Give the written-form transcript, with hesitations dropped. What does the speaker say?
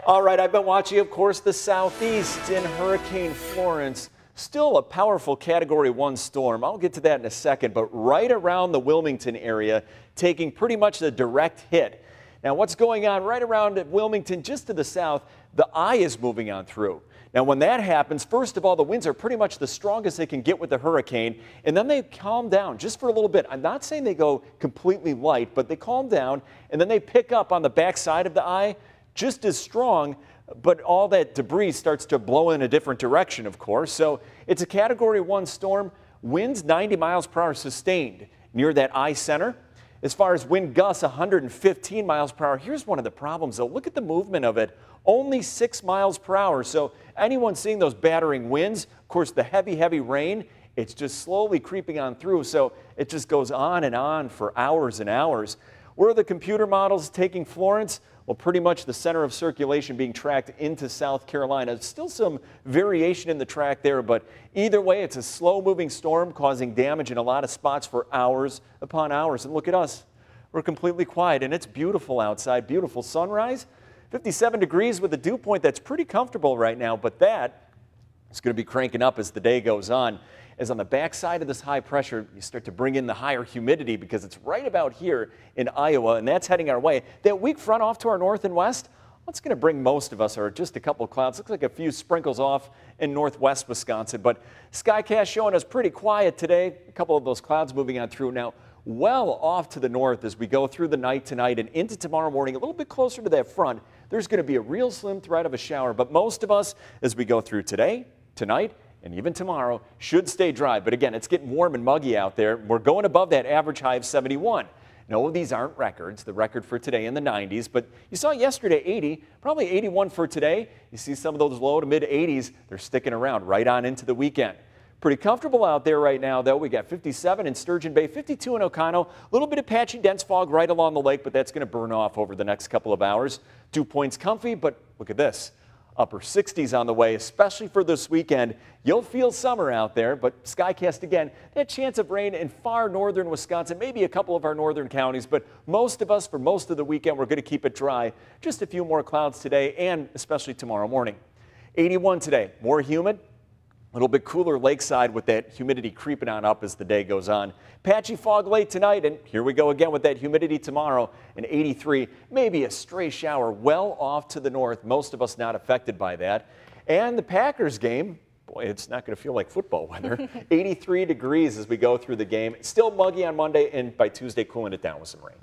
All right, I've been watching, of course, the southeast in Hurricane Florence. Still a powerful Category 1 storm. I'll get to that in a second, but right around the Wilmington area, taking pretty much the direct hit. Now, what's going on right around Wilmington, just to the south, the eye is moving on through. Now, when that happens, first of all, the winds are pretty much the strongest they can get with the hurricane, and then they calm down just for a little bit. I'm not saying they go completely light, but they calm down, and then they pick up on the backside of the eye just as strong, but all that debris starts to blow in a different direction, of course. So it's a Category 1 storm. Winds 90 miles per hour sustained near that eye center. As far as wind gusts, 115 miles per hour. Here's one of the problems, though. Look at the movement of it. Only 6 miles per hour. So anyone seeing those battering winds, of course, the heavy rain, it's just slowly creeping on through. So it just goes on and on for hours and hours. Where are the computer models taking Florence? Well, pretty much the center of circulation being tracked into South Carolina. Still some variation in the track there, but either way, it's a slow-moving storm causing damage in a lot of spots for hours upon hours. And look at us. We're completely quiet, and it's beautiful outside. Beautiful sunrise. 57 degrees with a dew point that's pretty comfortable right now, but that is going to be cranking up as the day goes on. As on the backside of this high pressure, you start to bring in the higher humidity because it's right about here in Iowa, and that's heading our way. That weak front off to our north and west, well, it's going to bring most of us, or just a couple of clouds. Looks like a few sprinkles off in northwest Wisconsin, but Skycast showing us pretty quiet today. A couple of those clouds moving on through now. Well off to the north as we go through the night tonight and into tomorrow morning, a little bit closer to that front, there's going to be a real slim threat of a shower, but most of us, as we go through today, tonight, and even tomorrow, should stay dry. But again, it's getting warm and muggy out there. We're going above that average high of 71. No, these aren't records. The record for today in the 90s, but you saw yesterday 80, probably 81 for today. You see some of those low to mid 80s. They're sticking around right on into the weekend. Pretty comfortable out there right now, though. We got 57 in Sturgeon Bay, 52 in O'Connell. A little bit of patchy dense fog right along the lake, but that's going to burn off over the next couple of hours. Dew points comfy, but look at this. Upper 60s on the way, especially for this weekend. You'll feel summer out there, but Skycast again, that chance of rain in far northern Wisconsin, maybe a couple of our northern counties, but most of us for most of the weekend, we're going to keep it dry. Just a few more clouds today and especially tomorrow morning. 81 today, more humid. A little bit cooler lakeside with that humidity creeping on up as the day goes on. Patchy fog late tonight, and here we go again with that humidity tomorrow. An 83, maybe a stray shower well off to the north. Most of us not affected by that. And the Packers game, boy, it's not going to feel like football weather. 83 degrees as we go through the game. Still muggy on Monday, and by Tuesday cooling it down with some rain.